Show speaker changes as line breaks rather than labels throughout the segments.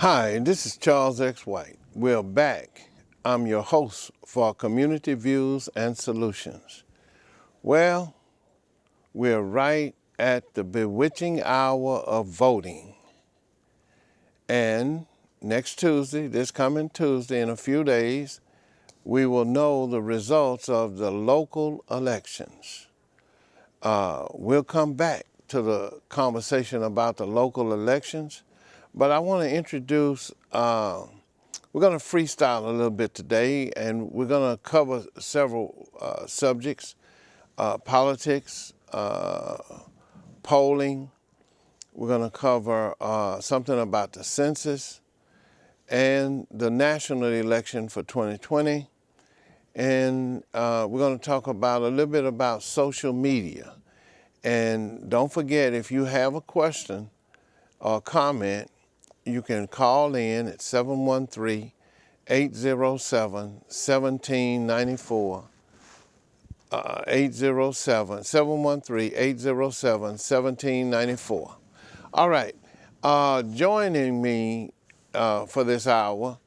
Hi, this is Charles X. White. We're back. I'm your host for Community Views and Solutions. Well, we're right at the bewitching hour of voting. And next Tuesday, this coming Tuesday, in a few days, we will know the results of the local elections. We'll come back to the conversation about the local elections, but I want to introduce, we're going to freestyle a little bit today, and we're going to cover several subjects, politics, polling. We're going to cover something about the census and the national election for 2020. And we're going to talk about a little bit about social media. And don't forget, if you have a question or comment, you can call in at 713-807-1794. 713-807-1794. All right. Joining me for this hour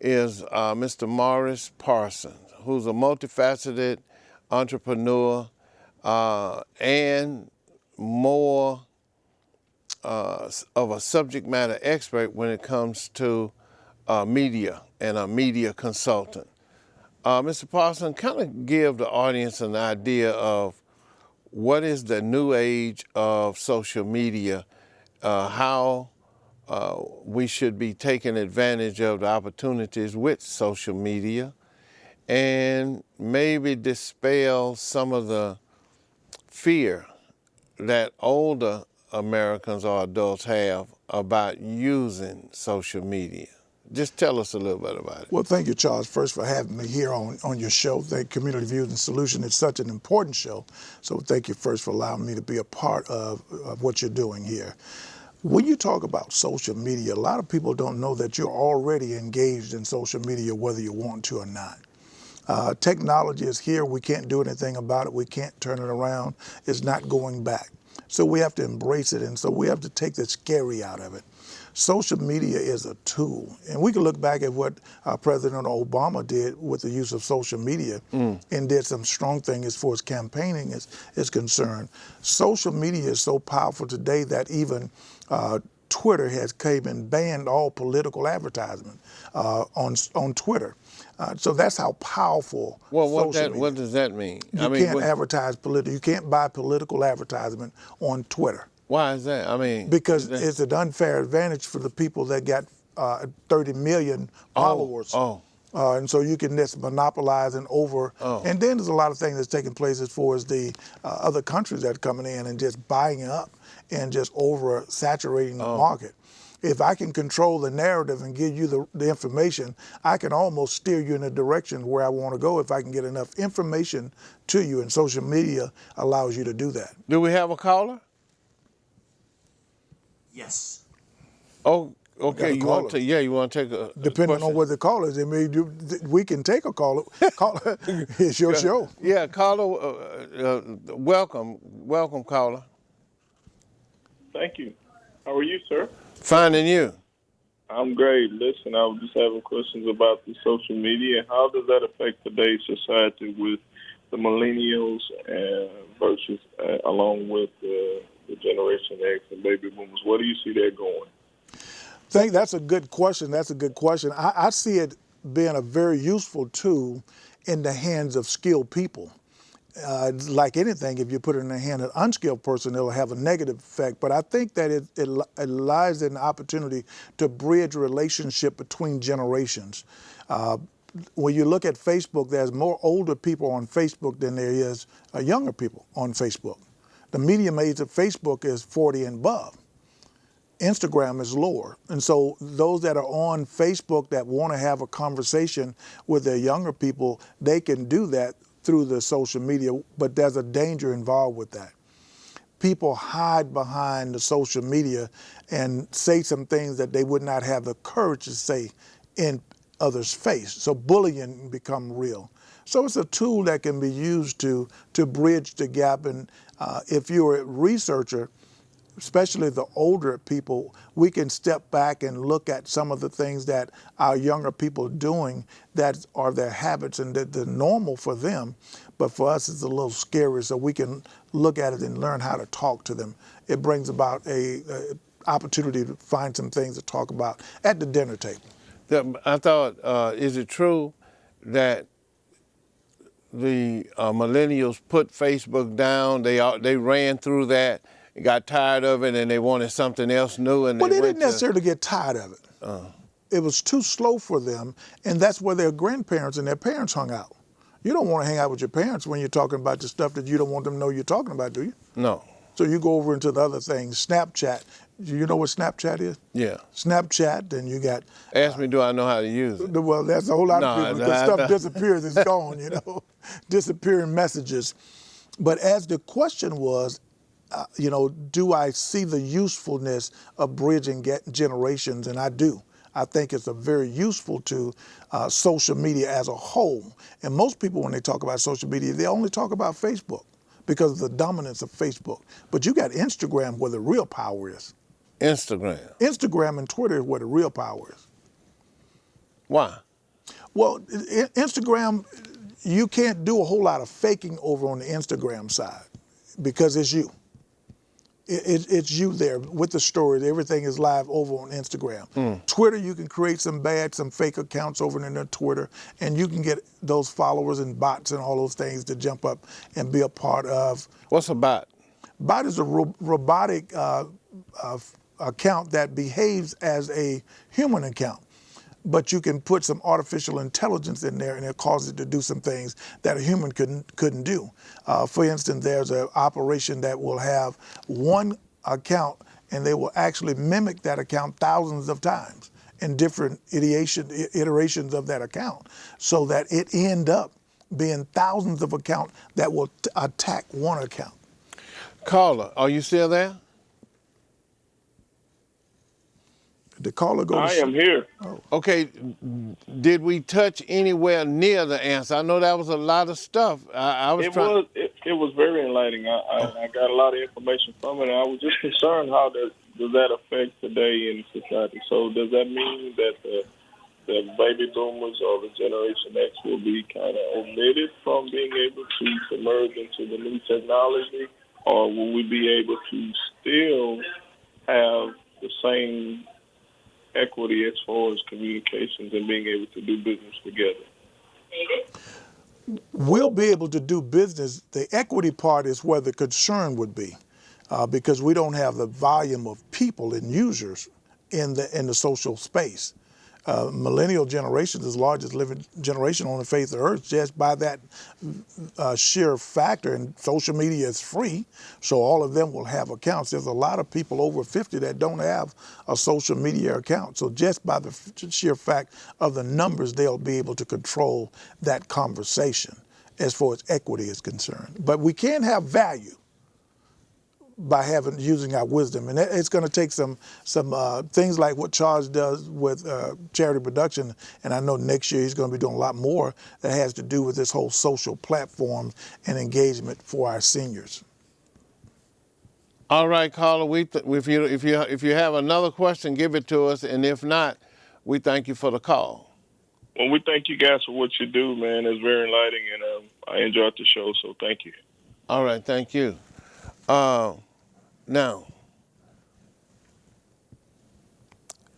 is Mr. Morris Parsons, who's a multifaceted entrepreneur and more of a subject matter expert when it comes to media and a media consultant. Mr. Parsons, kind of give the audience an idea of what is the new age of social media, how we should be taking advantage of the opportunities with social media, and maybe dispel some of the fear that older Americans or adults have about using social media. Just tell us a little bit about it.
Well, thank you, Charles, first for having me here on your show. Thank Community Views and Solutions. It's such an important show. So thank you first for allowing me to be a part of what you're doing here. When you talk about social media, a lot of people don't know that you're already engaged in social media, whether you want to or not. Technology is here. We can't do anything about it. We can't turn it around. It's not going back. So we have to embrace it, and so we have to take the scary out of it. Social media is a tool, and we can look back at what President Obama did with the use of social media and did some strong things as far as campaigning is concerned. Social media is so powerful today that even Twitter has came and banned all political advertisement on Twitter. So that's how powerful social media.
What does that mean?
You can't advertise political. You can't buy political advertisement on Twitter.
Why is that?
Because it's an unfair advantage for the people that got 30 million followers. And so you can just monopolize and and then there's a lot of things that's taking place as far as the other countries that are coming in and just buying up and just over-saturating the market. If I can control the narrative and give you the information, I can almost steer you in a direction where I want to go if I can get enough information to you, and social media allows you to do that.
Do we have a caller?
Yes.
Oh, okay. You want to take a
Depending
question?
on what the call is, we can take a call. It's your show.
Yeah, caller, welcome, caller.
Thank you. How are you, sir?
Finding you.
I'm great. Listen, I was just having questions about the social media. How does that affect today's society with the millennials versus along with the Generation X and baby boomers? Where do you see that going?
I think that's a good question. I see it being a very useful tool in the hands of skilled people. Like anything, if you put it in the hand of an unskilled person, it'll have a negative effect. But I think that it lies in the opportunity to bridge relationship between generations. When you look at Facebook, there's more older people on Facebook than there is younger people on Facebook. The median age of Facebook is 40 and above. Instagram is lower. And so those that are on Facebook that want to have a conversation with their younger people, they can do that through the social media, but there's a danger involved with that. People hide behind the social media and say some things that they would not have the courage to say in others' face. So bullying become real. So it's a tool that can be used to bridge the gap. And if you're a researcher, especially the older people, we can step back and look at some of the things that our younger people are doing that are their habits and that they're normal for them. But for us, it's a little scary, so we can look at it and learn how to talk to them. It brings about a opportunity to find some things to talk about at the dinner table.
I thought, is it true that the millennials put Facebook down? They ran through that, got tired of it, and they wanted something else new. And
Well, they
went
didn't necessarily get tired of it. It was too slow for them, and that's where their grandparents and their parents hung out. You don't want to hang out with your parents when you're talking about the stuff that you don't want them to know you're talking about, do you?
No.
So you go over into the other things. Snapchat. Do you know what Snapchat is?
Yeah.
Snapchat, then you got.
Ask me, do I know how to use it?
Well, that's a whole lot of
No,
people.
no,
The
I-
stuff disappears, it's gone, you know, disappearing messages. But as the question was, do I see the usefulness of bridging generations? And I do. I think it's a very useful to social media as a whole. And most people, when they talk about social media, they only talk about Facebook because of the dominance of Facebook. But you got Instagram where the real power is.
Instagram.
Instagram and Twitter is where the real power is.
Why?
Well, Instagram, you can't do a whole lot of faking over on the Instagram side because it's you. It's you there with the story. Everything is live over on Instagram. Twitter, you can create some fake accounts over in their Twitter, and you can get those followers and bots and all those things to jump up and be a part of.
What's a bot?
Bot is a robotic account that behaves as a human account. But you can put some artificial intelligence in there and it causes it to do some things that a human couldn't do. For instance, there's an operation that will have one account and they will actually mimic that account thousands of times in different iterations of that account so that it end up being thousands of accounts that will attack one account.
Caller, are you still there?
The caller goes.
I am here.
Okay, did we touch anywhere near the answer? I know that was a lot of stuff. I was trying.
It was very enlightening. I got a lot of information from it, and I was just concerned how does that affect today in society. So does that mean that the baby boomers or the Generation X will be kind of omitted from being able to submerge into the new technology, or will we be able to still have the same equity as far as communications and being able to do business together?
We'll be able to do business. The equity part is where the concern would be, because we don't have the volume of people and users in the social space. Millennial generation is the largest living generation on the face of the earth just by that sheer factor, and social media is free, so all of them will have accounts. There's a lot of people over 50 that don't have a social media account, so just by the sheer fact of the numbers, they'll be able to control that conversation as far as equity is concerned. But we can have value by using our wisdom, and it's going to take some things like what Charles does with charity production, and I know next year he's going to be doing a lot more that has to do with this whole social platform and engagement for our seniors.
All right, caller. If you have another question, give it to us, and if not, we thank you for the call.
Well, we thank you guys for what you do, man. It's very enlightening, and I enjoyed the show, so thank you.
All right, thank you. Now,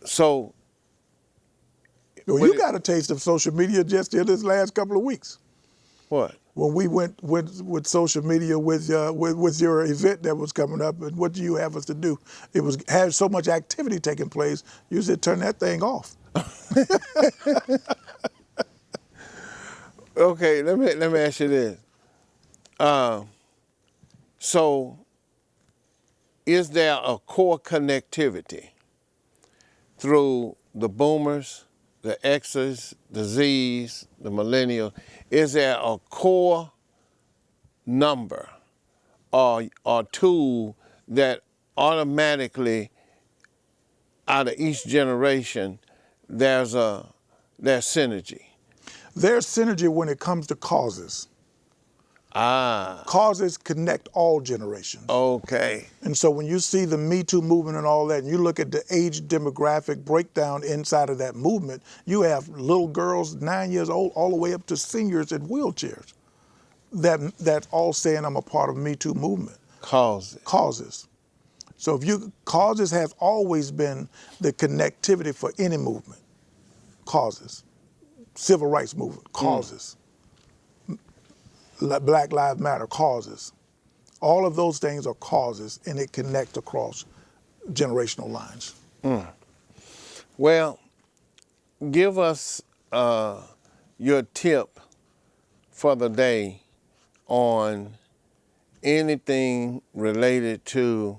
so.
Well, you got a taste of social media just in this last couple of weeks.
What?
When we went with social media with your event that was coming up, and what do you have us to do? It had so much activity taking place. You said turn that thing off.
Okay, let me ask you this. So, is there a core connectivity through the boomers, the X's, the Z's, the millennials? Is there a core number or tool that automatically, out of each generation, there's synergy?
There's synergy when it comes to causes. Causes connect all generations.
Okay.
And so when you see the Me Too movement and all that, and you look at the age demographic breakdown inside of that movement, you have little girls 9 years old all the way up to seniors in wheelchairs that's all saying I'm a part of Me Too movement. Causes. So causes has always been the connectivity for any movement. Causes. Civil rights movement, causes. Black Lives Matter, causes. All of those things are causes, and it connects across generational lines.
Well, give us your tip for the day on anything related to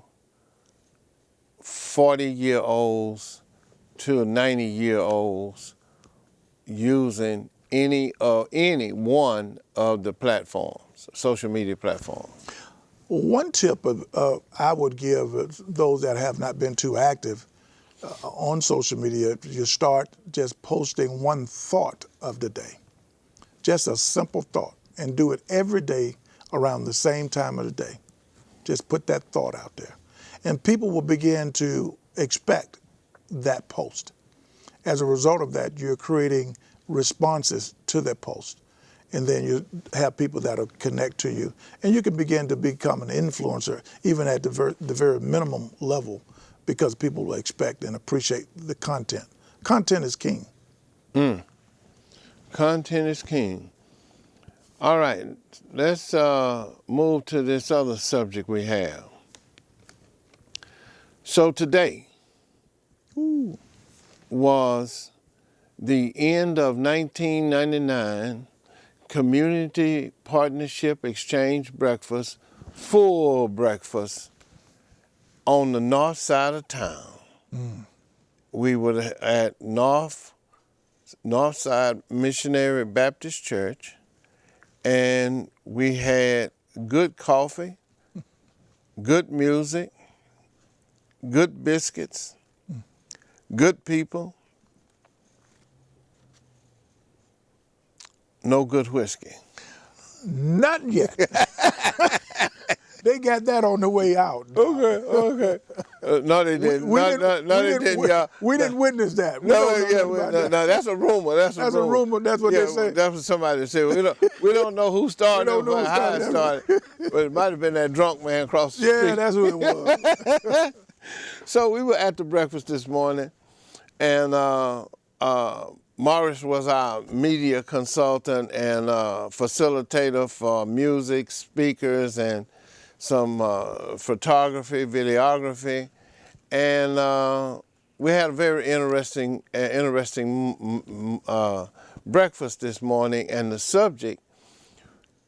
40-year-olds to 90-year-olds using any one of the platforms, social media platforms.
One tip I would give those that have not been too active on social media, you start just posting one thought of the day, just a simple thought, and do it every day around the same time of the day. Just put that thought out there. And people will begin to expect that post. As a result of that, you're creating responses to that post. And then you have people that'll connect to you. And you can begin to become an influencer, even at the very minimum level, because people will expect and appreciate the content. Content is king.
Content is king. All right, let's move to this other subject we have. So today was the end of 1999 Community Partnership Exchange Breakfast, full breakfast on the north side of town. We were at Northside Missionary Baptist Church, and we had good coffee, good music, good biscuits, good people, no good whiskey.
Not yet. They got that on the way out.
Okay. No, they didn't. They didn't, y'all.
We didn't witness that.
No, that's a rumor. That's a rumor.
That's what they say.
That's what somebody said. We don't know who started it or how it started. But it might have been that drunk man across the street.
Yeah, that's who it was.
So we were at the breakfast this morning, and Morris was our media consultant and facilitator for music, speakers, and some photography, videography, and we had a very interesting breakfast this morning, and the subject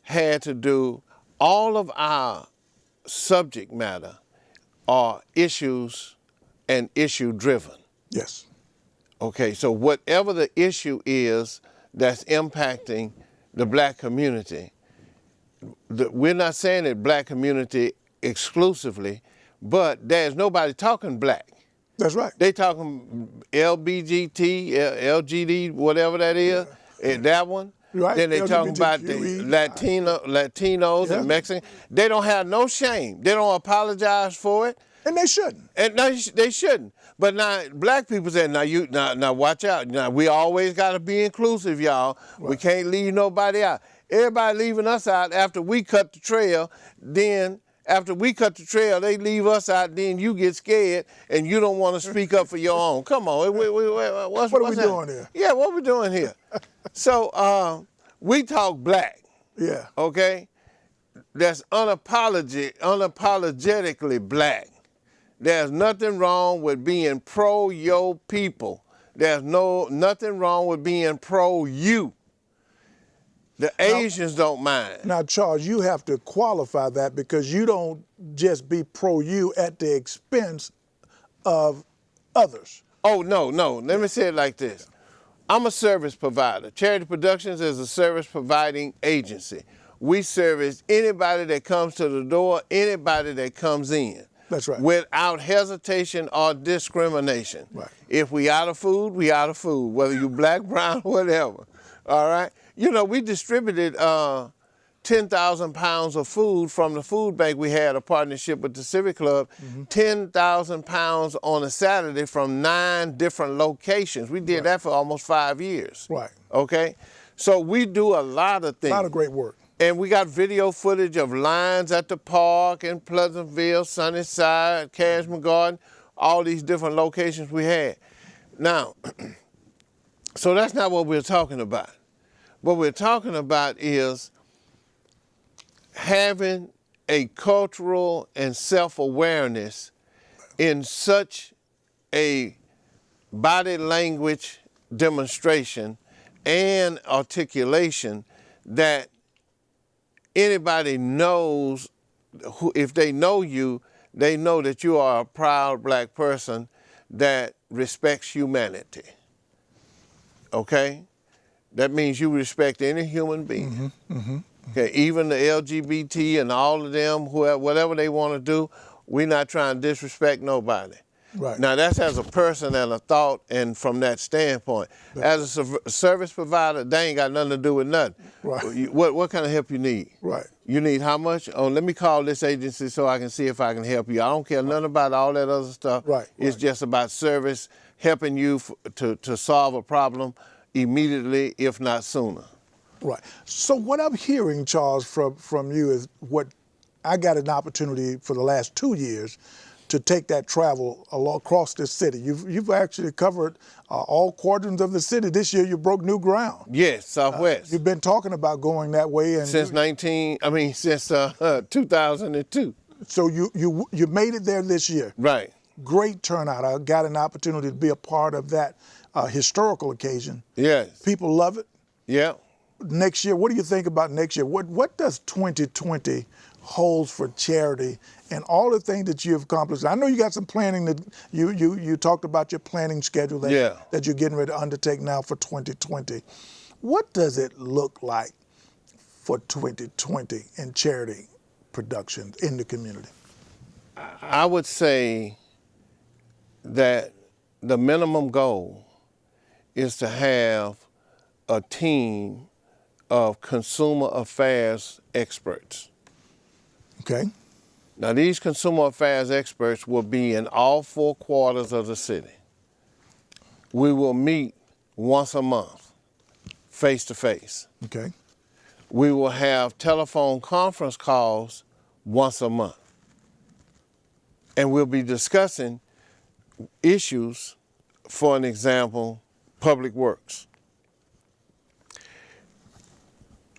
had to do, all of our subject matter are issues and issue driven.
Yes.
Okay, so whatever the issue is that's impacting the black community, we're not saying that black community exclusively, but there's nobody talking black.
That's right.
They talking LBGT, LGD, whatever that is, that one.
Right.
Then they talking about the Latinos and Mexicans. They don't have no shame. They don't apologize for it.
And they shouldn't.
And no, they shouldn't. But now black people say, now watch out. Now we always got to be inclusive, y'all. Right. We can't leave nobody out. Everybody leaving us out after we cut the trail. Then after we cut the trail, they leave us out. Then you get scared and you don't want to speak up for your own. Come on, what are we
doing here?
Yeah, what we doing here? So we talk black.
Yeah.
Okay. That's unapologetically black. There's nothing wrong with being pro your people. There's nothing wrong with being pro you. The Asians don't mind.
Now, Charles, you have to qualify that, because you don't just be pro you at the expense of others.
Oh, no. Let me say it like this. I'm a service provider. Charity Productions is a service providing agency. We service anybody that comes to the door, anybody that comes in.
That's right.
Without hesitation or discrimination.
Right.
If we out of food, we out of food, whether you black, brown, whatever. All right? You know, we distributed 10,000 pounds of food from the food bank. We had a partnership with the Civic Club, 10,000 pounds on a Saturday from 9 different locations. We did that for almost 5 years.
Right.
Okay? So we do a lot of
A
things.
lot of great work.
And we got video footage of lines at the park in Pleasantville, Sunnyside, Cashmere Garden, all these different locations we had. Now, so that's not what we're talking about. What we're talking about is having a cultural and self-awareness in such a body language demonstration and articulation that anybody knows, if they know you, they know that you are a proud black person that respects humanity. Okay? That means you respect any human being. Okay, even the LGBT and all of them, whatever they want to do, we're not trying to disrespect nobody.
Right.
Now that's as a person and a thought, and from that standpoint. As a service provider, they ain't got nothing to do with nothing.
Right.
What kind of help you need?
Right.
You need how much? Oh, let me call this agency so I can see if I can help you. I don't care nothing about all that other stuff.
Right.
It's just about service, helping you to solve a problem immediately, if not sooner.
Right. So what I'm hearing, Charles, from you is what I got an opportunity for the last 2 years to take that travel across this city. You've actually covered all quadrants of the city. This year you broke new ground.
Yes, Southwest.
You've been talking about going that way, and
since 2002.
so you made it there this year.
Right.
Great turnout. I got an opportunity to be a part of that historical occasion.
Yes.
People love it.
Yeah.
Next year, what do you think about next year? What does 2020 holds for charity and all the things that you've accomplished? I know you got some planning that you talked about your planning schedule that you're getting ready to undertake now for 2020. What does it look like for 2020 in charity production in the community?
I would say that the minimum goal is to have a team of consumer affairs experts.
Okay.
Now, these consumer affairs experts will be in all 4 quarters of the city. We will meet once a month, face to face.
Okay.
We will have telephone conference calls once a month. And we'll be discussing issues, for an example, public works.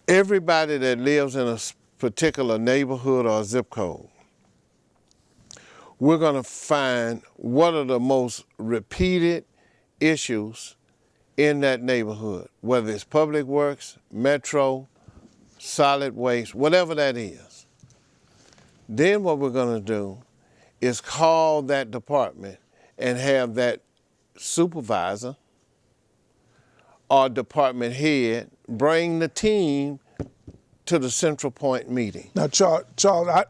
Everybody that lives in a particular neighborhood or zip code, we're going to find what are the most repeated issues in that neighborhood, whether it's public works, metro, solid waste, whatever that is. Then what we're going to do is call that department and have that supervisor or department head bring the team to the central point meeting.
Now, Charles,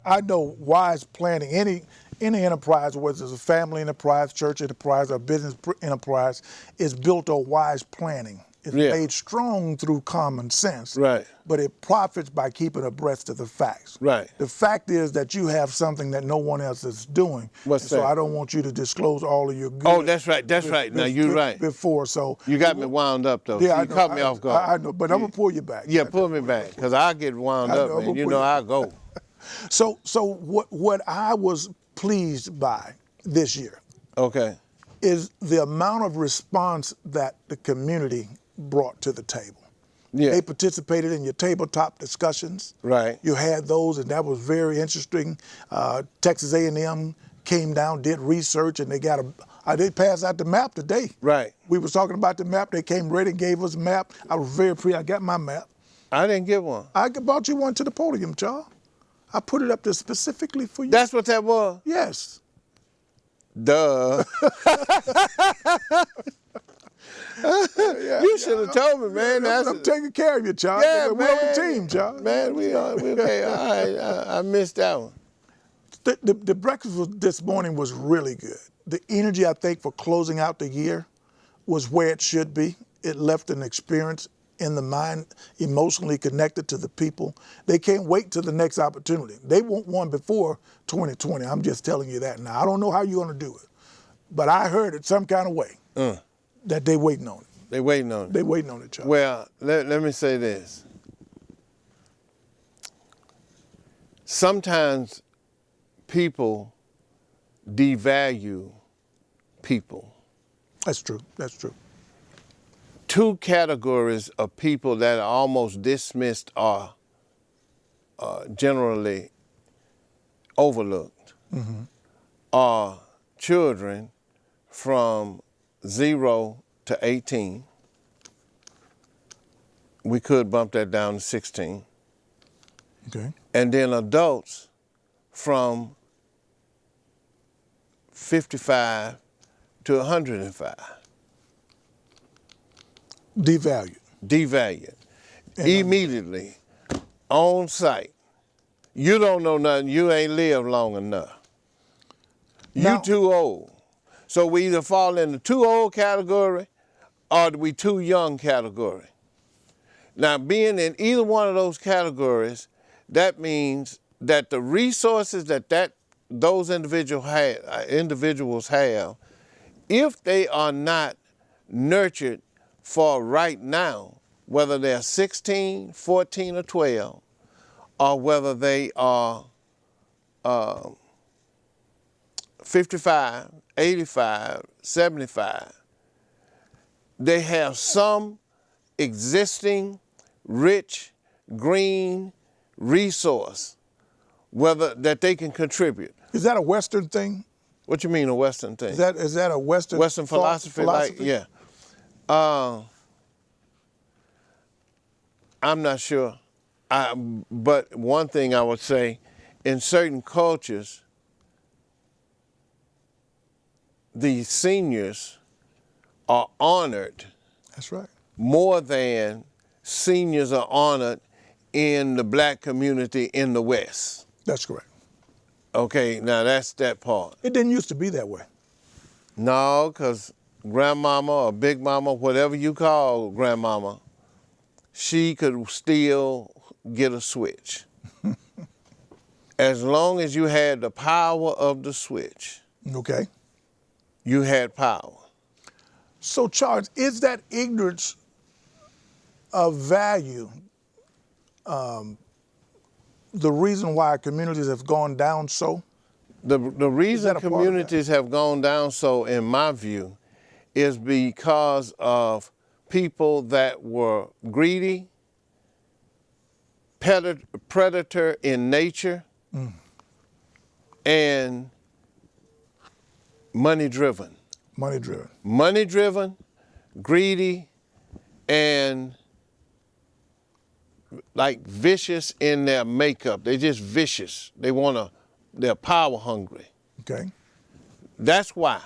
I know wise planning, any enterprise, whether it's a family enterprise, church enterprise, or business enterprise, is built on wise planning. It's made strong through common sense.
Right.
But it profits by keeping abreast of the facts.
Right.
The fact is that you have something that no one else is doing.
What's
that? So I don't want you to disclose all of your good.
Oh, that's right. That's right. Now, you're right.
Before, so.
You got me wound up, though.
Yeah,
You caught me off guard.
I know, but I'm going to pull you back.
Yeah, pull me back, because I get wound up, and you know I go.
So what I was pleased by this year
Okay.
is the amount of response that the community brought to the table.
Yeah.
They participated in your tabletop discussions.
Right.
You had those, and that was very interesting. Texas A&M came down, did research, and they they passed out the map today.
Right.
We was talking about the map. They came ready and gave us a map. I was very pleased. I got my map.
I didn't get one.
I brought you one to the podium, Charles. I put it up there specifically for you.
That's what that was?
Yes.
Duh. You should have told me, man.
I'm taking care of you, Charles.
Yeah,
We're on the team, Charles.
Man, we okay. All right. I missed that one.
The breakfast this morning was really good. The energy, I think, for closing out the year was where it should be. It left an experience in the mind, emotionally connected to the people. They can't wait till the next opportunity. They want one before 2020. I'm just telling you that now. I don't know how you're going to do it, but I heard it some kind of way that they waiting on it.
They waiting on it.
They waiting on it, Charles.
Well, let me say this. Sometimes people devalue people.
That's true. That's true.
Two categories of people that are almost dismissed are generally overlooked are children from 0 to 18. We could bump that down to 16.
Okay.
And then adults from 55 to 105.
Devalued.
Devalued. Immediately, on site. You don't know nothing, you ain't lived long enough.
Now-
You too old. So we either fall in the too old category or we too young category. Now, being in either one of those categories, that means that the resources that those individuals have, if they are not nurtured for right now, whether they're 16, 14, or 12, or whether they are 55, 85, 75, they have some existing rich, green resource whether that they can contribute.
Is that a Western thing?
What you mean a Western thing?
Is that a Western
philosophy? Like, yeah. I'm not sure. But one thing I would say, in certain cultures, the seniors are honored
That's right.
more than seniors are honored in the black community in the West.
That's correct.
Okay, now that's that part.
It didn't used to be that way.
No, because grandmama or big mama, whatever you call grandmama, she could still get a switch. As long as you had the power of the switch,
Okay.
you had power.
So, Charles, is that ignorance of value the reason why communities have gone down so?
The reason
that a part of that?
communities have gone down so, in my view, is because of people that were greedy, predator in nature, and money driven.
Money driven.
Money driven, greedy, and like vicious in their makeup. They're just vicious. They're power hungry.
Okay.
That's why.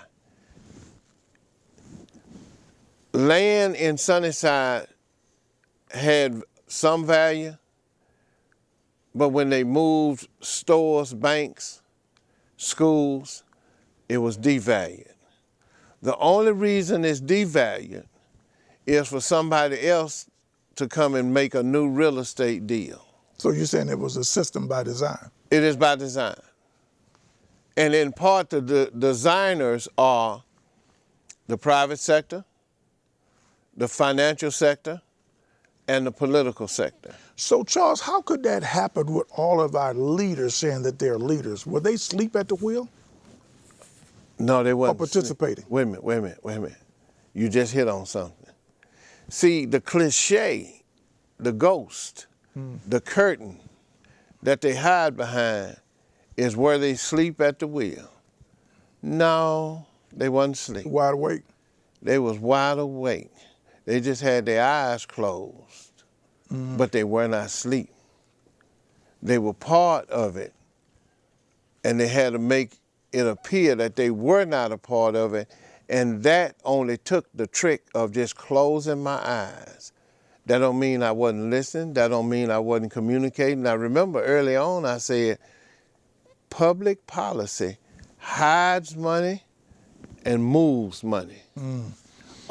Land in Sunnyside had some value, but when they moved stores, banks, schools, it was devalued. The only reason it's devalued is for somebody else to come and make a new real estate deal.
So you're saying it was a system by design?
It is by design. And in part, the designers are the private sector, the financial sector, and the political sector.
So, Charles, how could that happen with all of our leaders saying that they're leaders? Would they sleep at the wheel?
No, they weren't.
participating.
Wait a minute. You just hit on something. See, the cliche, the ghost, the curtain that they hide behind is where they sleep at the wheel. No, they wasn't asleep.
Wide awake?
They was wide awake. They just had their eyes closed, but they were not asleep. They were part of it, and they had to make it appear that they were not a part of it, and that only took the trick of just closing my eyes. That don't mean I wasn't listening. That don't mean I wasn't communicating. I remember early on I said, public policy hides money and moves money.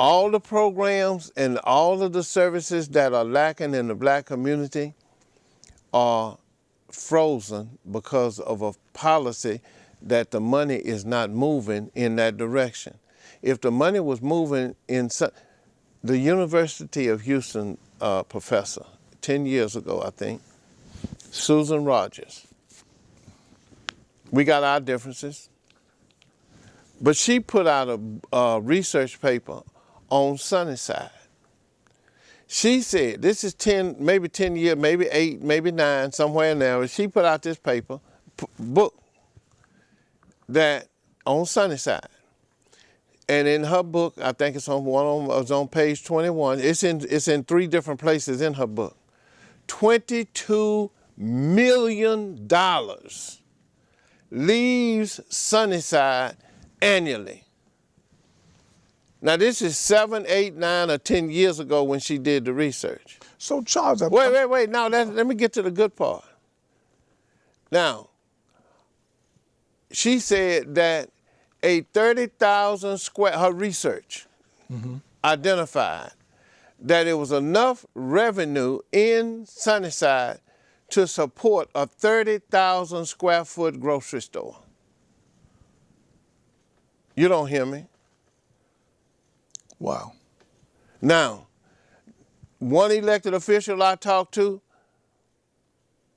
all the programs and all of the services that are lacking in the black community are frozen because of a policy that the money is not moving in that direction. If the money was moving the University of Houston professor, 10 years ago, I think, Susan Rogers, we got our differences, but she put out a research paper on Sunnyside. She said, this is 10, maybe 10 years, maybe 8, maybe 9, somewhere in there. She put out this paper, book, that on Sunnyside. And in her book, I think it's on page 21. It's in 3 different places in her book. $22 million leaves Sunnyside annually. Now this is 7, 8, 9, or 10 years ago when she did the research.
So Charles,
Wait. Now let me get to the good part. Now, she said that a 30,000 square, her research identified that it was enough revenue in Sunnyside to support a 30,000 square foot grocery store. You don't hear me?
Wow.
Now, one elected official I talked to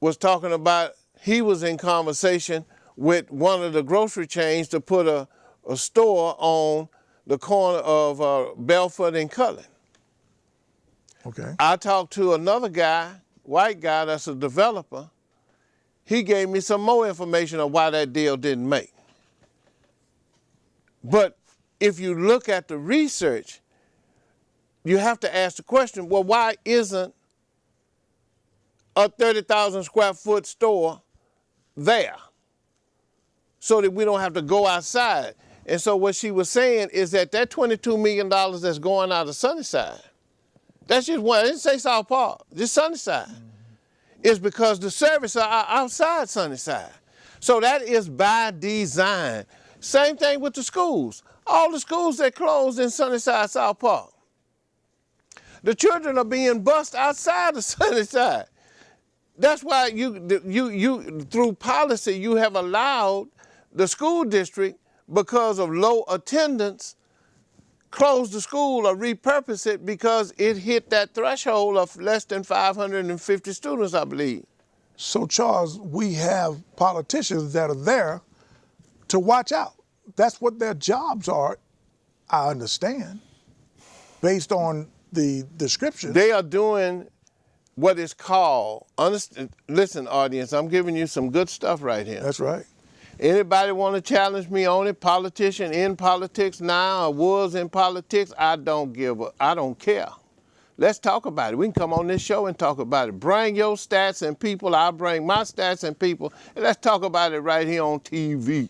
was talking about, he was in conversation with one of the grocery chains to put a store on the corner of Belford and Cullen.
Okay.
I talked to another guy, white guy that's a developer. He gave me some more information on why that deal didn't make. But if you look at the research, you have to ask the question, well, why isn't a 30,000 square foot store there so that we don't have to go outside? And so what she was saying is that $22 million that's going out of Sunnyside, that's just one, I didn't say South Park, just Sunnyside, is because the services are outside Sunnyside. So that is by design. Same thing with the schools. All the schools that closed in Sunnyside, South Park, the children are being bused outside of Sunnyside. That's why you through policy, you have allowed the school district, because of low attendance, close the school or repurpose it because it hit that threshold of less than 550 students, I believe.
So Charles, we have politicians that are there to watch out. That's what their jobs are, I understand, based on the description.
They are doing what is called, listen audience, I'm giving you some good stuff right here.
That's right.
Anybody want to challenge me on it, politician in politics now or was in politics, I don't care. Let's talk about it. We can come on this show and talk about it. Bring your stats and people, I'll bring my stats and people, and let's talk about it right here on TV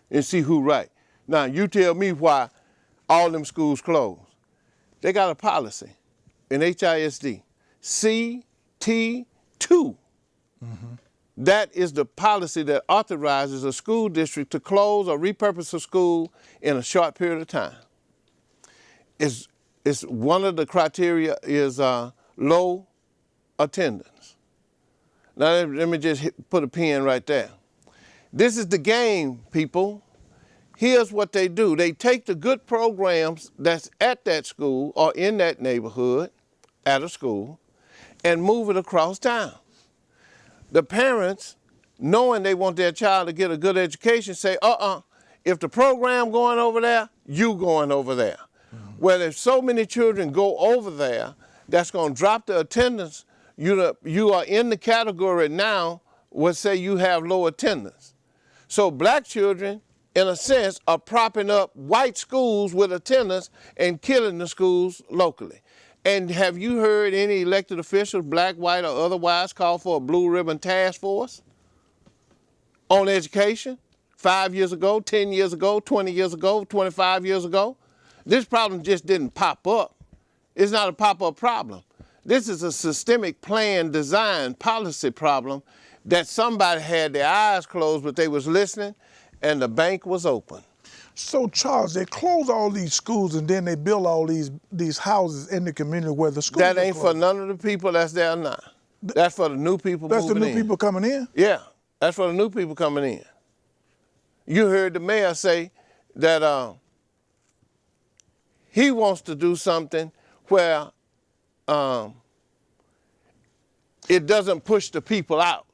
and see who right. Now, you tell me why all them schools closed. They got a policy in HISD, CT2. That is the policy that authorizes a school district to close or repurpose a school in a short period of time. It's one of the criteria is low attendance. Now let me just put a pin right there. This is the game, people. Here's what they do. They take the good programs that's at that school or in that neighborhood at a school and move it across town. The parents, knowing they want their child to get a good education, say, if the program going over there, you going over there. Well, if so many children go over there, that's going to drop the attendance. You are in the category now where say you have low attendance. So black children, in a sense, are propping up white schools with attendance and killing the schools locally. And have you heard any elected officials, black, white, or otherwise, call for a blue ribbon task force on education 5 years ago, 10 years ago, 20 years ago, 25 years ago? This problem just didn't pop up. It's not a pop-up problem. This is a systemic plan, design, policy problem that somebody had their eyes closed, but they was listening, and the bank was open.
So Charles, they close all these schools and then they build all these houses in the community where the schools
That
are
ain't for
closed.
none of the people that's there now. That's for the new people
That's the
moving
new
in.
people coming in?
Yeah, that's for the new people coming in. You heard the mayor say that he wants to do something where it doesn't push the people out.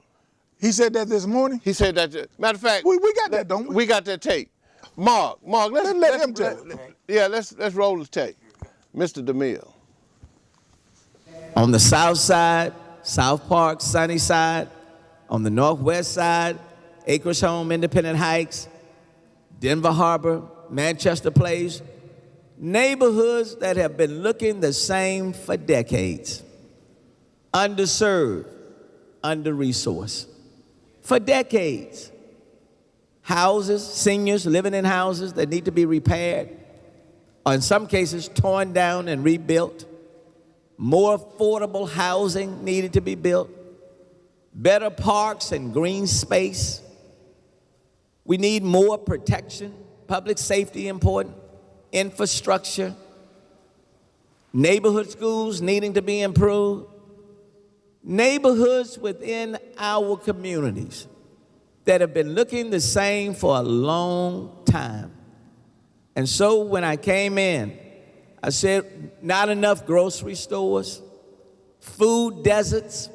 He said that this morning?
He said that. Matter of fact,
We got that, don't we?
We got that tape. Mark, let's
Let him tell it.
Yeah, let's roll the tape. Mr. DeMille.
On the south side, South Park, Sunnyside. On the northwest side, Acres Home, Independent Heights, Denver Harbor, Manchester Place. Neighborhoods that have been looking the same for decades. Underserved, under-resourced. For decades. Houses, seniors living in houses that need to be repaired, or in some cases torn down and rebuilt. More affordable housing needed to be built. Better parks and green space. We need more protection, public safety important, infrastructure, neighborhood schools needing to be improved. Neighborhoods within our communities that have been looking the same for a long time. And so when I came in, I said, not enough grocery stores, food deserts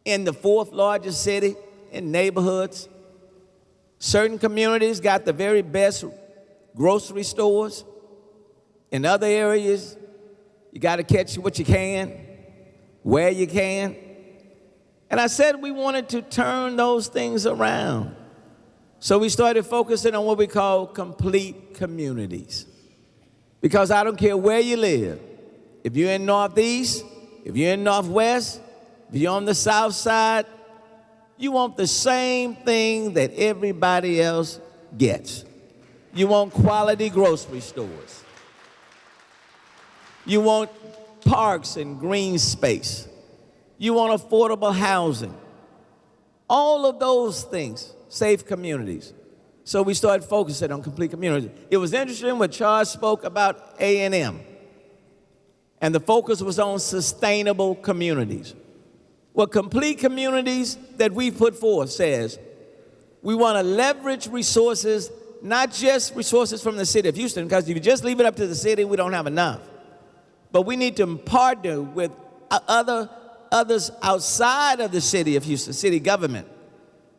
in the fourth largest city, in neighborhoods. Certain communities got the very best grocery stores. In other areas, you got to catch what you can, where you can. And I said we wanted to turn those things around. So we started focusing on what we call complete communities. Because I don't care where you live. If you're in Northeast, if you're in Northwest, if you're on the South Side, you want the same thing that everybody else gets. You want quality grocery stores. You want parks and green space. You want affordable housing. All of those things, safe communities. So we started focusing on complete communities. It was interesting when Charles spoke about A&M, and the focus was on sustainable communities. Well, complete communities that we put forth says we want to leverage resources, not just resources from the city of Houston, because if you just leave it up to the city, we don't have enough. But we need to partner with others outside of the city of Houston, city government,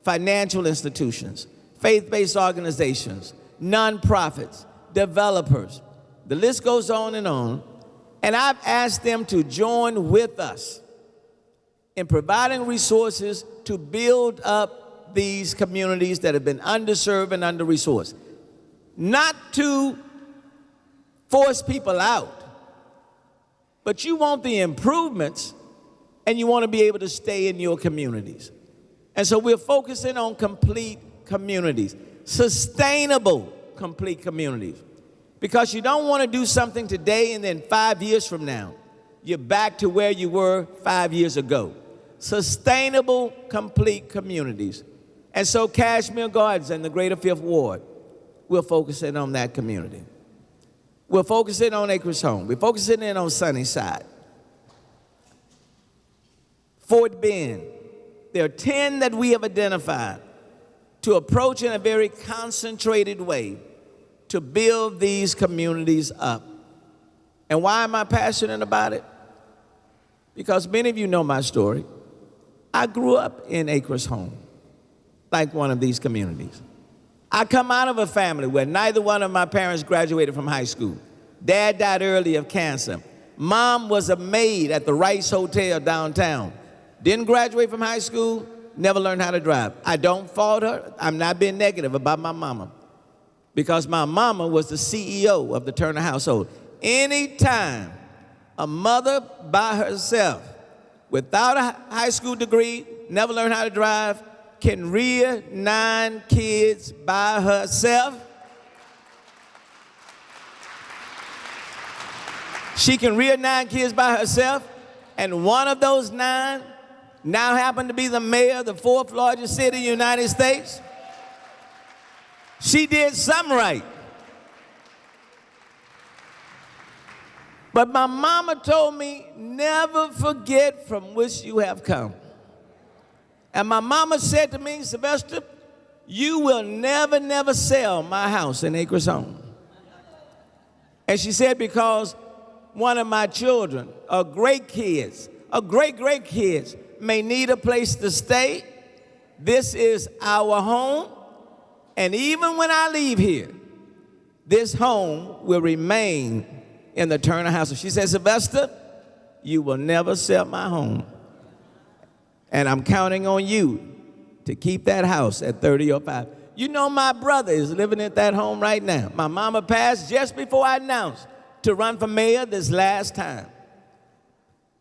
financial institutions, faith-based organizations, nonprofits, developers. The list goes on. And I've asked them to join with us in providing resources to build up these communities that have been underserved and under-resourced. Not to force people out, but you want the improvements and you want to be able to stay in your communities. And so we're focusing on complete communities, sustainable complete communities. Because you don't want to do something today and then 5 years from now, you're back to where you were 5 years ago. Sustainable complete communities. And so Cashmere Gardens and the Greater Fifth Ward, we're focusing on that community. We're focusing on Acres Home. We're focusing in on Sunnyside. Fort Bend. There are 10 that we have identified to approach in a very concentrated way to build these communities up. And why am I passionate about it? Because many of you know my story. I grew up in Acres Home, like one of these communities. I come out of a family where neither one of my parents graduated from high school. Dad died early of cancer. Mom was a maid at the Rice Hotel downtown. Didn't graduate from high school, never learned how to drive. I don't fault her. I'm not being negative about my mama, because my mama was the CEO of the Turner household. Anytime a mother by herself, without a high school degree, never learned how to drive, can rear 9 kids by herself, she can rear 9 kids by herself, and one of those 9 now happened to be the mayor of the 4th largest city in the United States. She did something right. But my mama told me, never forget from which you have come. And my mama said to me, Sylvester, you will never, never sell my house in Acres Home. And she said, because one of my children, or great kids, or great kids, may need a place to stay. This is our home. And even when I leave here, this home will remain in the Turner house. She said, Sylvester, you will never sell my home. And I'm counting on you to keep that house at 3005. You know, my brother is living at that home right now. My mama passed just before I announced to run for mayor this last time.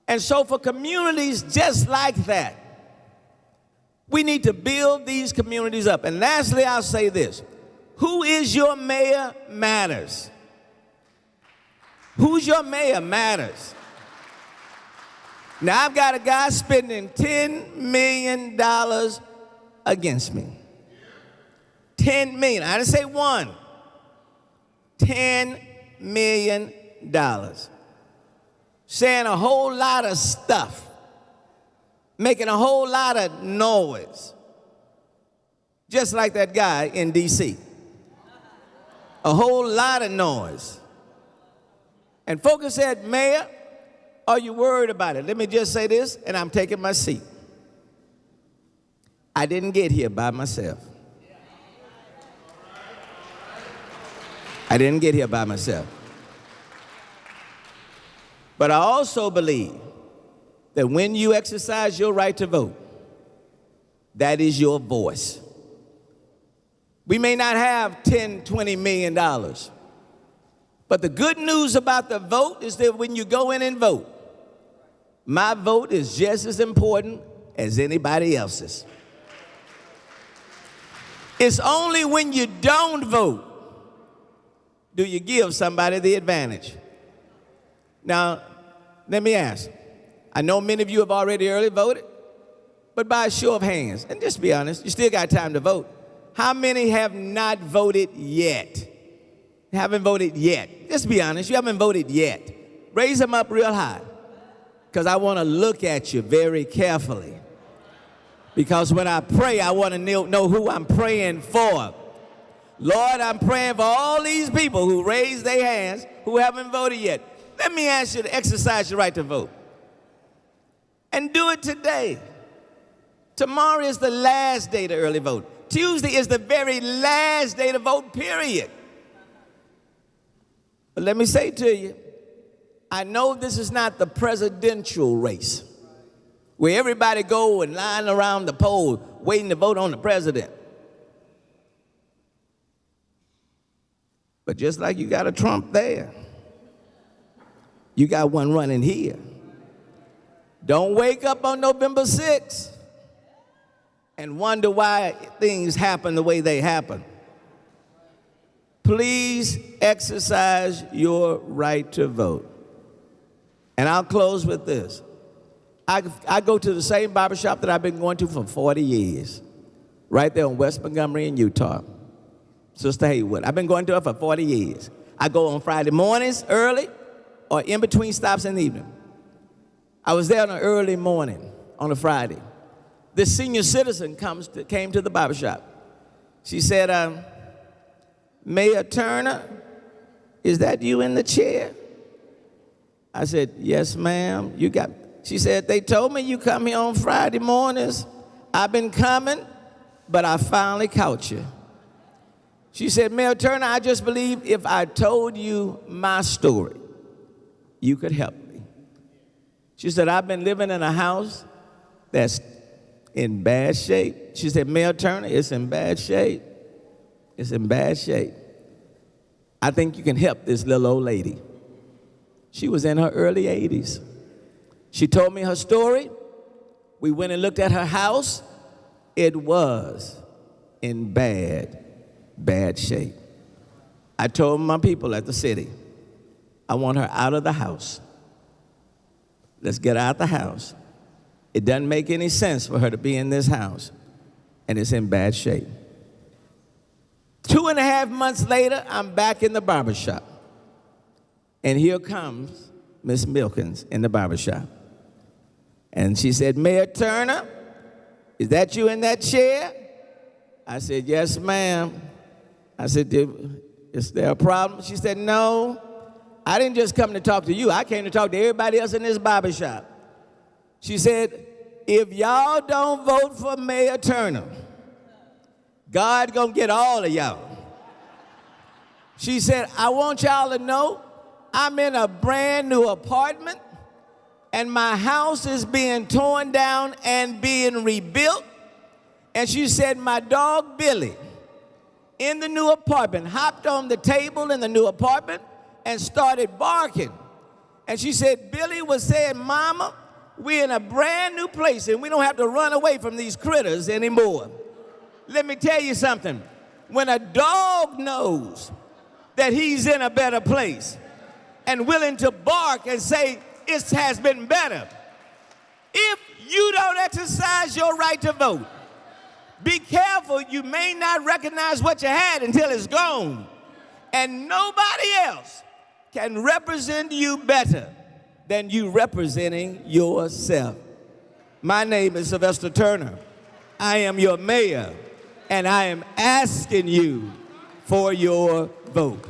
And so for communities just like that, we need to build these communities up. And lastly, I'll say this. Who is your mayor matters. Who's your mayor matters. Now, I've got a guy spending $10 million against me. $10 million. I didn't say one. $10 million. Saying a whole lot of stuff. Making a whole lot of noise. Just like that guy in D.C. A whole lot of noise. And folks said, Mayor, are you worried about it? Let me just say this, and I'm taking my seat. I didn't get here by myself. I didn't get here by myself. But I also believe that when you exercise your right to vote, that is your voice. We may not have $10, $20 million, but the good news about the vote is that when you go in and vote, my vote is just as important as anybody else's. It's only when you don't vote do you give somebody the advantage. Now, let me ask. I know many of you have already early voted, but by a show of hands, and just be honest, you still got time to vote. How many have not voted yet? Haven't voted yet. Just be honest, you haven't voted yet. Raise them up real high, because I want to look at you very carefully. Because when I pray, I want to know who I'm praying for. Lord, I'm praying for all these people who raised their hands who haven't voted yet. Let me ask you to exercise your right to vote. And do it today. Tomorrow is the last day to early vote. Tuesday is the very last day to vote, period. But let me say to you, I know this is not the presidential race where everybody go and line around the poll waiting to vote on the president. But just like you got a Trump there, you got one running here. Don't wake up on November 6th and wonder why things happen the way they happen. Please exercise your right to vote. And I'll close with this. I go to the same barbershop that I've been going to for 40 years, right there in West Montgomery in Utah. Sister Haywood. I've been going to her for 40 years. I go on Friday mornings early or in between stops in the evening. I was there on an early morning on a Friday. This senior citizen came to the barbershop. She said, Mayor Turner, is that you in the chair? I said, yes, ma'am. She said, they told me you come here on Friday mornings. I've been coming, but I finally caught you. She said, Mayor Turner, I just believe if I told you my story, you could help me. She said, I've been living in a house that's in bad shape. She said, Mayor Turner, it's in bad shape. It's in bad shape. I think you can help this little old lady. She was in her early 80s. She told me her story. We went and looked at her house. It was in bad shape. I told my people at the city, I want her out of the house. Let's get her out the house. It doesn't make any sense for her to be in this house, and it's in bad shape. 2.5 months later, I'm back in the barbershop. And here comes Miss Milkins in the barbershop. And she said, Mayor Turner, is that you in that chair? I said, yes, ma'am. I said, is there a problem? She said, no, I didn't just come to talk to you. I came to talk to everybody else in this barbershop. She said, if y'all don't vote for Mayor Turner, God gonna get all of y'all. She said, I want y'all to know I'm in a brand new apartment and my house is being torn down and being rebuilt. And she said, my dog Billy in the new apartment hopped on the table in the new apartment and started barking. And she said, Billy was saying, Mama, we're in a brand new place and we don't have to run away from these critters anymore. Let me tell you something. When a dog knows that he's in a better place and willing to bark and say it has been better, if you don't exercise your right to vote, be careful, you may not recognize what you had until it's gone. And nobody else can represent you better than you representing yourself. My name is Sylvester Turner. I am your mayor, and I am asking you for your vote.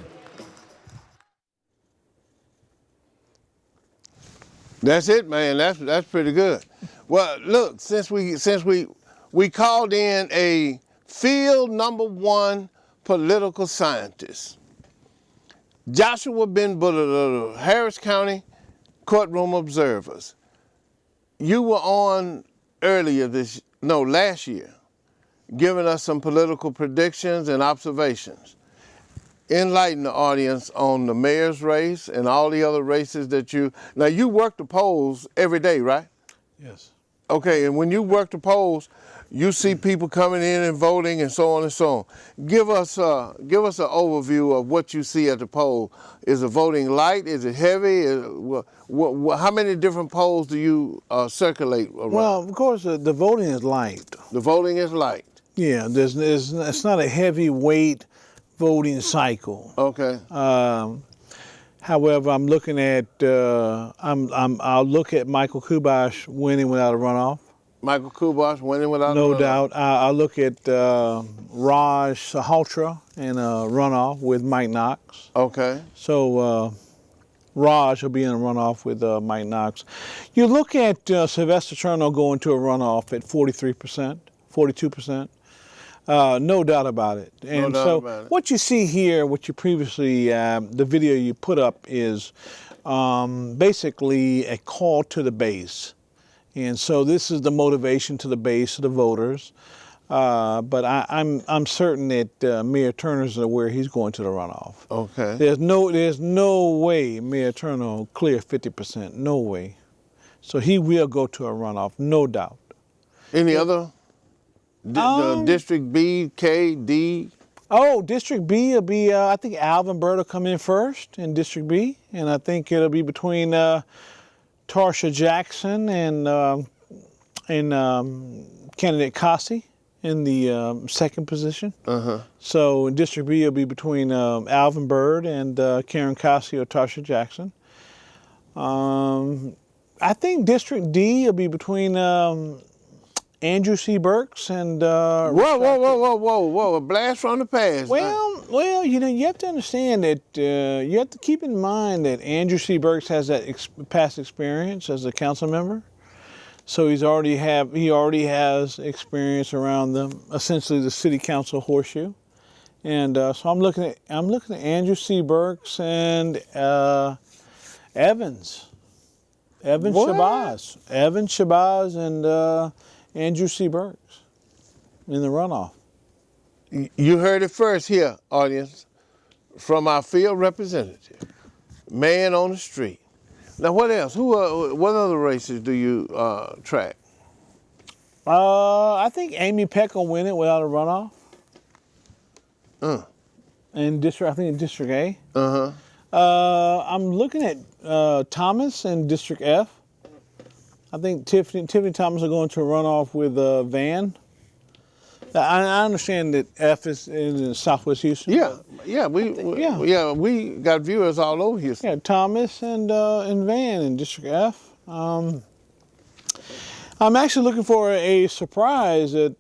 That's it, man. That's pretty good. Well, look, since we called in a field #1 political scientist, Joshua Ben Buller, Harris County Courtroom Observers. You were on last year, giving us some political predictions and observations. Enlighten the audience on the mayor's race and all the other races that now you work the polls every day, right?
Yes.
Okay, and when you work the polls, you see people coming in and voting and so on and so on. Give us an overview of what you see at the poll. Is the voting light? Is it heavy? How many different polls do you circulate around?
Well, of course, the voting is light.
The voting is light.
Yeah, it's not a heavyweight voting cycle.
Okay.
However, I'm looking at I'll look at Michael Kubash winning without a runoff.
Michael Kubash winning without a runoff.
No doubt. I'll look at Raj Sahotra in a runoff with Mike Knox.
Okay.
So Raj will be in a runoff with Mike Knox. You look at Sylvester Turner going to a runoff at 43%, 42%. No doubt about it. And
doubt
so
about it.
what you see here, what you previously, the video you put up is basically a call to the base. And so this is the motivation to the base of the voters. But I'm certain that Mayor Turner's aware he's going to the runoff.
Okay.
There's no way Mayor Turner will clear 50%. No way. So he will go to a runoff, no doubt.
Any other? District B, K, D?
Oh, District B will be, I think Alvin Byrd will come in first in District B. And I think it'll be between Tarsha Jackson and candidate Kasi in the second position.
Uh-huh.
So in District B, it'll be between Alvin Byrd and Karen Kasi or Tarsha Jackson. I think District D will be between Andrew C. Burks and
Whoa! A blast from the past.
Well, you have to understand that you have to keep in mind that Andrew C. Burks has that past experience as a council member, so he already has experience around essentially the city council horseshoe, and so I'm looking at Andrew C. Burks and Evans Shabazz and Andrew C. Burks in the runoff.
You heard it first here, audience, from our field representative, man on the street. Now, what else? What other races do you track?
I think Amy Peck will win it without a runoff. In District A.
Uh-huh.
I'm looking at Thomas in District F. I think Tiffany Thomas will go into a runoff with Van. I understand that F is in Southwest Houston.
Yeah, we got viewers all over Houston.
Yeah, Thomas and Van in District F. I'm actually looking for a surprise at.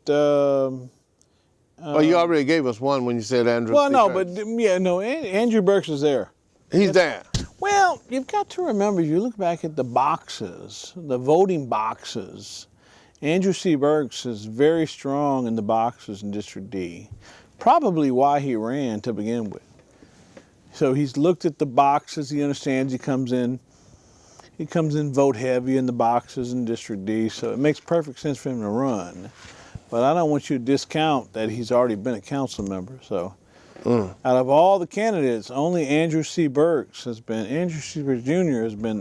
Well, you already gave us one when you said Andrew.
Well,
C.
no,
Burks.
but Andrew Burks is there.
He's there.
Well, you've got to remember, if you look back at the boxes, the voting boxes, Andrew C. Burks is very strong in the boxes in District D. Probably why he ran to begin with. So he's looked at the boxes, he understands he comes in vote heavy in the boxes in District D, so it makes perfect sense for him to run. But I don't want you to discount that he's already been a council member, so. Out of all the candidates, only Andrew C. Burks Jr. has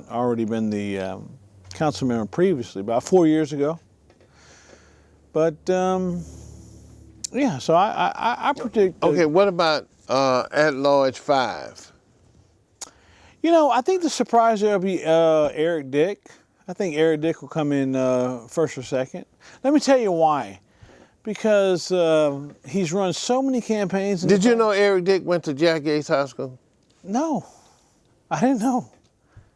already been the council member previously, about 4 years ago. But yeah, so I predict.
Okay, what about at-large 5?
You know, I think the surprise there will be Eric Dick. I think Eric Dick will come in first or second. Let me tell you why. Because he's run so many campaigns.
Did you know Eric Dick went to Jack Yates High School?
No, I didn't know.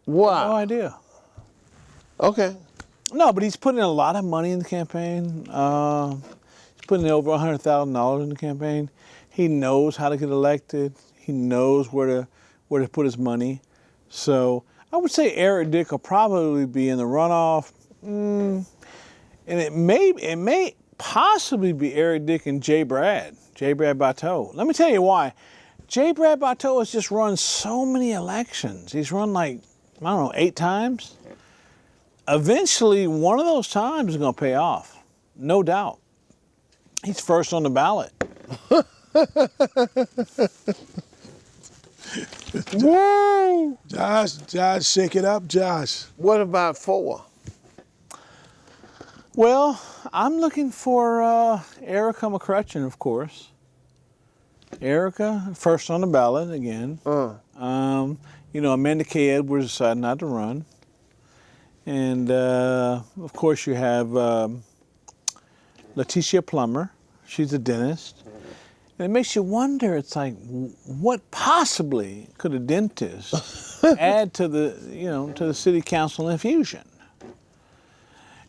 Wow.
No idea.
Okay.
No, but he's putting in a lot of money in the campaign. He's putting in over $100,000 in the campaign. He knows how to get elected. He knows where to put his money. So I would say Eric Dick will probably be in the runoff. And it may possibly be Eric Dick and J. Brad Bateau. Let me tell you why. J. Brad Bateau has just run so many elections. He's run like, I don't know, 8 times. Eventually, one of those times is going to pay off, no doubt. He's first on the ballot.
Woo!
Josh, shake it up, Josh.
What about 4?
Well, I'm looking for Erica McCutcheon, of course. Erica, first on the ballot again. Amanda K. Edwards decided not to run. And, of course, you have Leticia Plummer. She's a dentist. And it makes you wonder, it's like, what possibly could a dentist add to the city council infusion?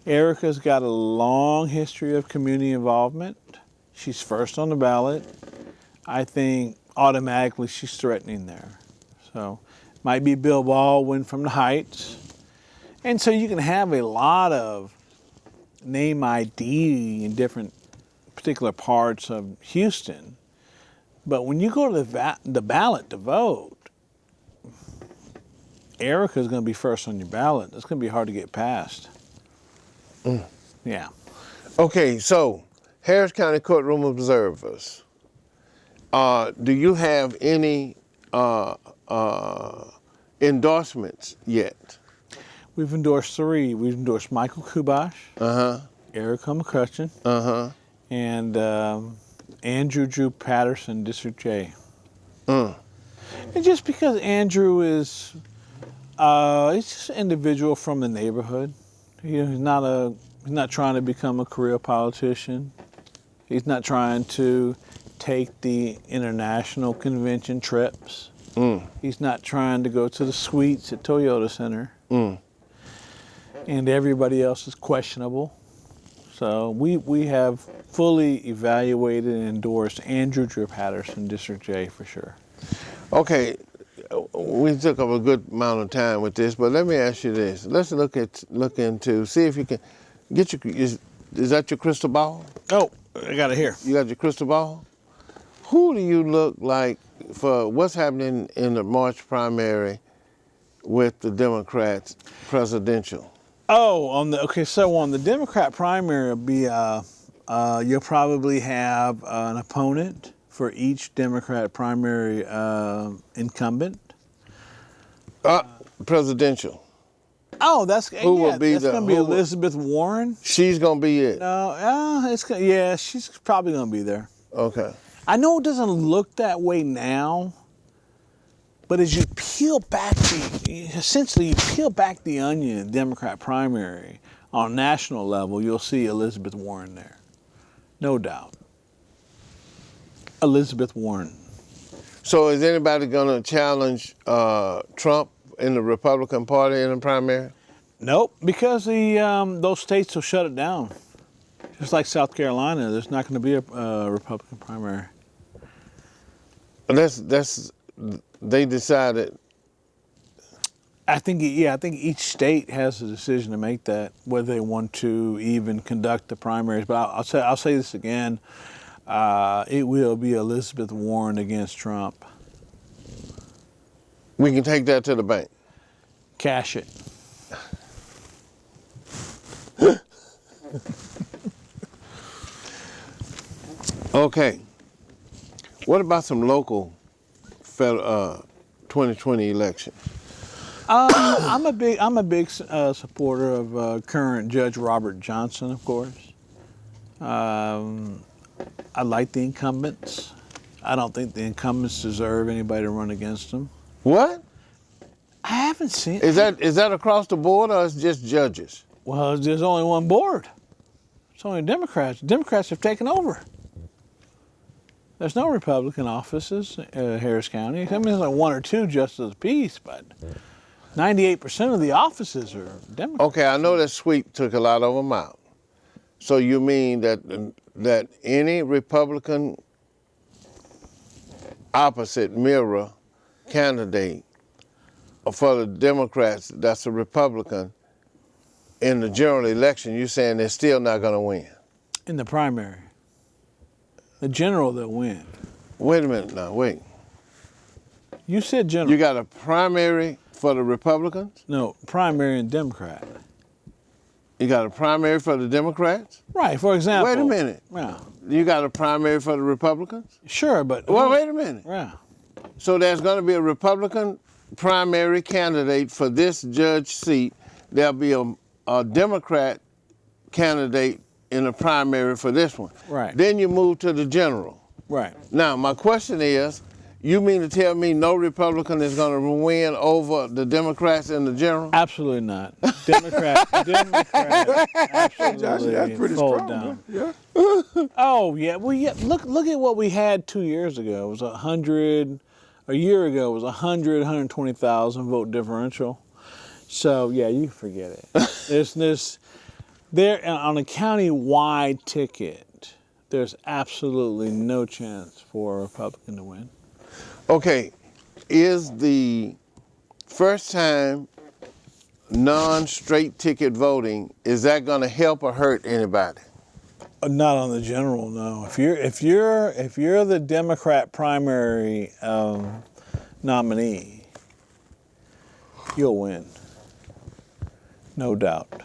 Erica's got a long history of community involvement. She's first on the ballot. I think automatically she's threatening there. So, might be Bill Baldwin from the Heights. And so you can have a lot of name ID in different particular parts of Houston. But when you go to the ballot to vote, Erica's going to be first on your ballot. It's going to be hard to get past. Yeah.
Okay, so Harris County Courtroom Observers. Do you have any endorsements yet?
We've endorsed 3. We've endorsed Michael Kubash, Erica McCutcheon, and Andrew Drew Patterson, District J. And just because Andrew is, he's just an individual from the neighborhood. He's not trying to become a career politician. He's not trying to take the international convention trips. He's not trying to go to the suites at Toyota Center. And everybody else is questionable. So we have fully evaluated and endorsed Andrew Drew Patterson, District J, for sure.
Okay, we took up a good amount of time with this, but let me ask you this. Let's look into, see if you can get is that your crystal ball?
Oh, I got it here.
You got your crystal ball? Who do you look like for what's happening in the March primary with the Democrats presidential?
Oh, so on the Democrat primary, will be you'll probably have an opponent for each Democrat primary incumbent.
Presidential.
Oh, that's
Who will be
that's going to be Elizabeth Warren.
She's going to be it.
No, she's probably going to be there.
Okay.
I know it doesn't look that way now, but as you peel back the onion in the Democrat primary on a national level, you'll see Elizabeth Warren there, no doubt. Elizabeth Warren.
So is anybody going to challenge Trump in the Republican Party in the primary?
Nope, because those states will shut it down. Just like South Carolina, there's not going to be a Republican primary.
They decided.
I think each state has a decision to make that whether they want to even conduct the primaries. But I'll say this again: it will be Elizabeth Warren against Trump.
We can take that to the bank.
Cash it.
Okay. What about some local federal 2020 election?
I'm a big supporter of current Judge Robert Johnson, of course. I like the incumbents. I don't think the incumbents deserve anybody to run against them.
What?
I haven't seen.
Is that across the board or is it just judges?
Well, there's only one board. It's only Democrats. Democrats have taken over. There's no Republican offices in Harris County. I mean, there's like one or two justices of the peace, but 98% of the offices are Democrats.
Okay, I know that sweep took a lot of them out. So you mean that any Republican opposite mirror candidate for the Democrats that's a Republican in the general election, you're saying they're still not going to win?
In the primary. The general, they'll win.
Wait a minute now, wait.
You said general.
You got a primary for the Republicans?
No, primary and Democrat.
You got a primary for the Democrats?
Right, for example.
Wait a minute.
Yeah.
You got a primary for the Republicans?
Sure, but...
Well, wait a minute.
Yeah.
So there's going to be a Republican primary candidate for this judge seat. There'll be a Democrat candidate in the primary for this one.
Right.
Then you move to the general.
Right.
Now, my question is, you mean to tell me no Republican is going to win over the Democrats in the general?
Absolutely not. Democrat, absolutely
That's pretty
fold
strong.
down.
Yeah.
Oh, yeah. Well, yeah. Look at what we had 2 years ago. It was 100, a year ago it was 120,000 vote differential. So, yeah, you can forget it. There, on a county-wide ticket, there's absolutely no chance for a Republican to win.
Okay, is the first time non-straight ticket voting, is that going to help or hurt anybody?
Not on the general, no. If you're the Democrat primary nominee, you'll win, no doubt.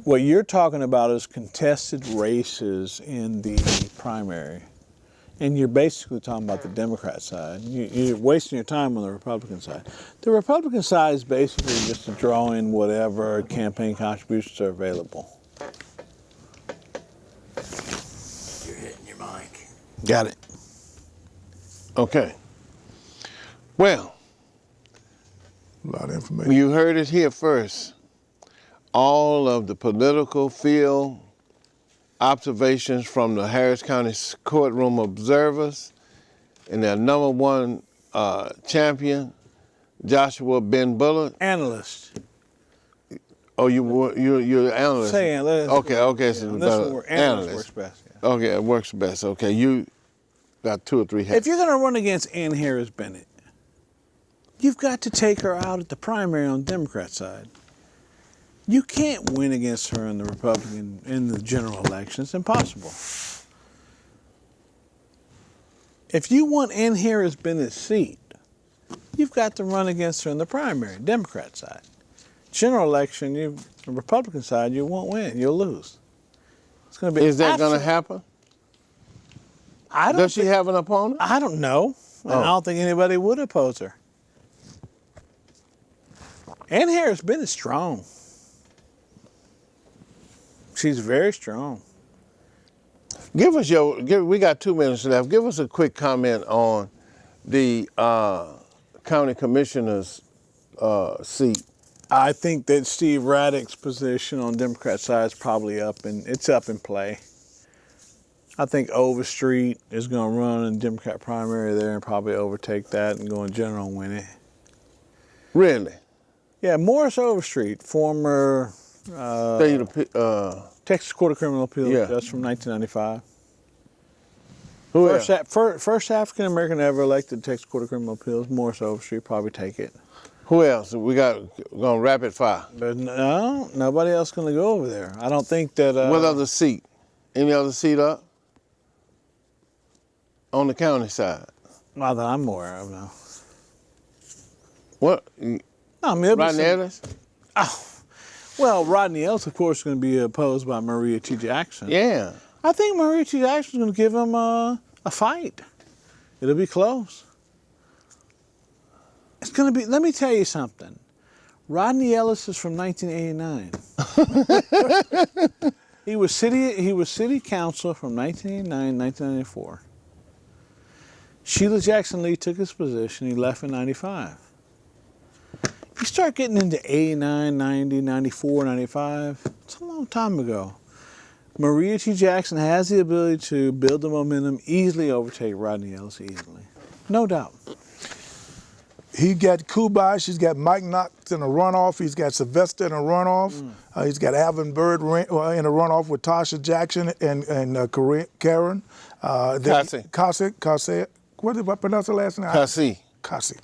What you're talking about is contested races in the primary. And you're basically talking about the Democrat side. You're wasting your time on the Republican side. The Republican side is basically just to draw in whatever campaign contributions are available. You're hitting your mic. Got it.
Okay. Well,
A lot of information.
you heard it here first. All of the political field observations from the Harris County courtroom observers and their number one champion, Joshua Ben Bullard.
Analyst.
Oh, you're an analyst.
Say analyst.
Okay. So
Analyst works best. Yeah.
Okay, it works best. Okay, you got 2 or 3 hats.
If you're going to run against Ann Harris Bennett, you've got to take her out at the primary on the Democrat side. You can't win against her in the general election. It's impossible. If you want Ann Harris Bennett's seat, you've got to run against her in the primary, Democrat side. General election, the Republican side, you won't win. You'll lose. It's going to be.
Is that going to happen? Does she have an opponent?
I don't know. And I don't think anybody would oppose her. Ann Harris Bennett's strong. She's very strong.
Give us we got 2 minutes left. Give us a quick comment on the county commissioner's seat.
I think that Steve Raddick's position on Democrat side is probably up in play. I think Overstreet is going to run in the Democrat primary there and probably overtake that and go in general and win it.
Really?
Yeah, Morris Overstreet, former Texas Court of Criminal Appeals
Yeah.
judge from 1995.
Who
First,
else?
first African American ever elected to Texas Court of Criminal Appeals. Morris Overstreet probably take it.
Who else? We got going rapid fire.
But no, nobody else going to go over there. I don't think that.
What other seat? Any other seat up? On the county side.
Not that I'm aware of, no.
What?
No, I mean,
Rodney Ellis?
Well, Rodney Ellis, of course, is going to be opposed by Maria T. Jackson.
Yeah.
I think Maria T. Jackson is going to give him a fight. It'll be close. It's going to be. Let me tell you something. Rodney Ellis is from 1989. He was city council from 1989 1994. Sheila Jackson Lee took his position. He left in 95. You start getting into 89, 90, 94, 95. It's a long time ago. Maria T. Jackson has the ability to build the momentum, easily overtake Rodney Ellis easily. No doubt.
He got Kubai, she's got Mike Knox in a runoff, he's got Sylvester in a runoff, he's got Alvin Bird in a runoff with Tasha Jackson and Karen. Kasi. What did I pronounce her last name? Kasi.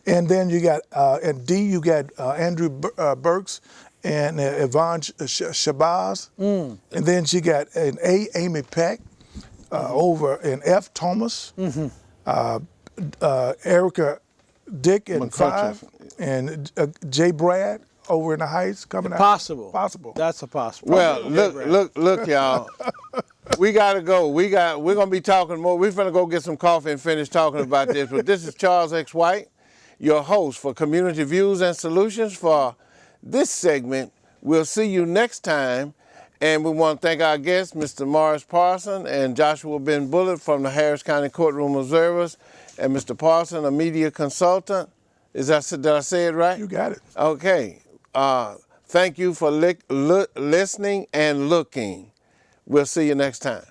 And then you got, and D, you got Andrew Burks and Yvonne Shabazz. And then she got an A, Amy Peck, over in F, Thomas, Erica Dick in
McCutcheon.
5, and Jay Brad over in the Heights coming out.
Possible. That's a possible.
Well, look, y'all. We gotta go. We're gonna be talking more. We're gonna go get some coffee and finish talking about this. But this is Charles X. White, your host for Community Views and Solutions for this segment. We'll see you next time. And we want to thank our guests, Mr. Morris Parson and Joshua Ben Bullitt from the Harris County Courtroom Observers, and Mr. Parson, a media consultant. Did I say it right?
You got it.
Okay. Thank you for listening and looking. We'll see you next time.